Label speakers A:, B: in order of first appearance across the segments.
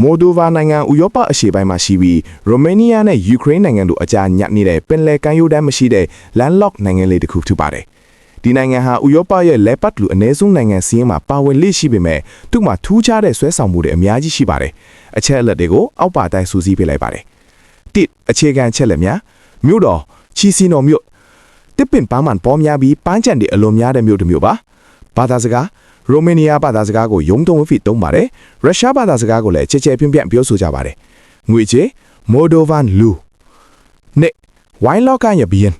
A: မိုဒိုဗာနိုင်ငံဥရောပအရှေ့ပိုင်းမှာရှိပြီးရိုမေးနီးယားနဲ့ယူကရိန်းနိုင်ငံတို့အကြားညှပ်နေတဲ့ပင်လယ်ကမ်းရိုးတန်းမရှိတဲ့ landlocked နိုင်ငံလေးတစ်ခုဖြစ်ပါတယ်။ဒီနိုင်ငံဟာဥရောပရဲ့လက်ပတ်လူအနည်းဆုံးနိုင်ငံစီးရင်မှာပါဝင်လေ့ရှိပေမဲ့သူ့မှာထူးခြားတဲ့ဆွဲဆောင်မှုတွေအများကြီးရှိပါတယ်။အချက်အလက်တွေကိုအောက်ပါတိုင်းစူးစီးပေးလိုက်ပါတယ်။တစ်အခြေခံချက်လက်များမြို့တော်ချီစီနိုမြို့တစ်ပင်ပန်းမှန်ပေါ်များပြီးပန်းချန်တွေအလွန်များတဲ့မြို့တစ်မြို့ပါ။ဘာသာစကားရိုမေးနီးယားဘာသာစကားကိုယုံတုံဝဖိသုံးပါတယ်။ရုရှားဘာသာစကားကိုလည်းချဲချဲပြန့်ပြန့်ပြောဆိုကြပါတယ်။ငွေကြေးမိုဒိုဗန်လူနဲ့ဝိုင်းလောက်ကရဘီယန်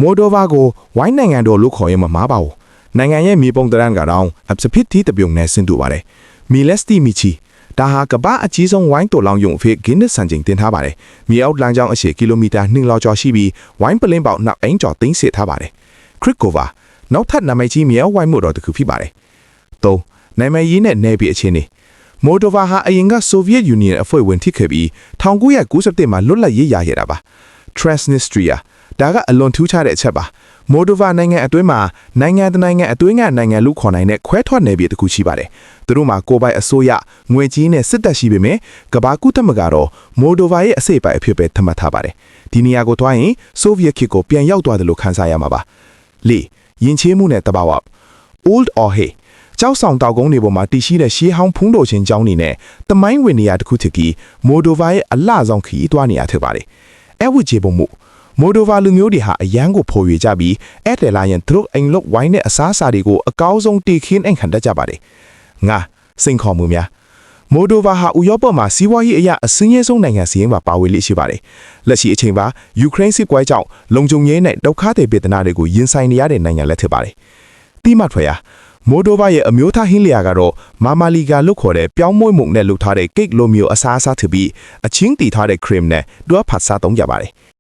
A: မိုဒိုဗာကိုဝိုင်းနိုင်ငံတော်လို့ခေါ်ရင်မမှားပါဘူး။နိုင်ငံရဲ့မြေပုံတရန်ကတော့အပစပစ်တီတပြုံနဲ့ဆင်တူပါတယ်။မီလက်စတီမီချီဒါဟာကမ္ဘာအကြီးဆုံးဝိုင်းတော်လောင်ယုံဖေဂင်းနစ်စံချိန်တင်ထားပါတယ်။မြေအောက်လမ်းကြောင်းအရှည်ကီလိုမီတာ2လောက်ကျော်ရှိပြီးဝိုင်းပလင်းပေါက်နောက်အိမ်ကျော်သိမ်းစစ်ထားပါတယ်။ခရစ်ကိုဗာနောက်ထပ်နာမည်ကြီးမြေအောက်ဝိုင်းမှုတော်တစ်ခုဖြစ်ပါတယ်။၃နာမည်ကြီးနဲ့နယ်ပြည်အခြေအနေမိုဒိုဗာဟာအရင်ကဆိုဗီယက်ယူနီယံအဖွဲ့ဝင်ဖြစ်ခဲ့ပြီး1997မှာလွတ်လပ်ရေးရခဲ့တာပါ။ Transnistria ဒါကအလွန်ထူးခြားတဲ့အချက်ပါ။မိုဒိုဗာနိုင်ငံအတွင်းမှာနိုင်ငံတနိုင်ငံအတွင်းကနိုင်ငံလူခေါ်နိုင်တဲ့ခွဲထွက်နယ်ပြည်တစ်ခုရှိပါတယ်။သူတို့မှာကိုယ်ပိုင်အစိုးရငွေကြီးနဲ့စစ်တပ်ရှိပေမဲ့ကမ္ဘာကုသမဂကတော့မိုဒိုဗာရဲ့အစိပ်ပိုင်းအဖြစ်ပဲသတ်မှတ်ထားပါတယ်။ဒီနေရာကိုတွားရင်ဆိုဗီယက်ခေတ်ကိုပြန်ရောက်သွားတယ်လို့ခန်းစားရမှာပါ။၄ယဉ်ကျေးမှုနဲ့တဘာဝ Old or Heyကျောက်ဆောင်တောက်ကုန်းတွေပေါ်မှာတည်ရှိတဲ့ရှေးဟောင်းဖုံးတော်ချင်းကျောင်းတွေနဲ့တမိုင်းဝင်နေရာတစ်ခုဖြစ်ပြီးမိုဒိုဗာရဲ့အလှဆောင်ခီးသွားနေရထက်ပါတယ်။အဲ့ဝကျေပုံမှုမိုဒိုဗာလူမျိုးတွေဟာအရန်ကိုဖော်ရွေကြပြီးအဲ့တယ်လာရင်သူတို့အိမ်လုတ်ဝိုင်းနဲ့အစားအစာတွေကိုအကောင်းဆုံးတည်ခင်းအိမ်ခံတတ်ကြပါတယ်။ငါစိန်ခေါ်မှုများမိုဒိုဗာဟာဥရောပမှာစီးပွားရေးအရာအစင်းရဲဆုံးနိုင်ငံစီးရင်မှာပါဝင်လိရှိပါတယ်။လက်ရှိအချိန်ပါယူကရိန်းစစ်ပွဲကြောင့်လုံခြုံရေးနဲ့ဒုက္ခတွေပေဒနာတွေကိုရင်ဆိုင်နေရတဲ့နိုင်ငံလည်းဖြစ်ပါတယ်။တိမထွေရမိုဒိုဗာရဲ့အမျိုးသားဟင်းလျာကတော့မာမာလီဂါလို့ခေါ်တဲ့ပြောင်းမွေးမှုနဲ့လှုပ်ထားတဲ့ကိတ်လိုမျိုးအစားအစာထပြီးအချင်းတီထားတဲ့ခရမ်နဲ့တွားဖတ်စားသုံးကြပါတယ်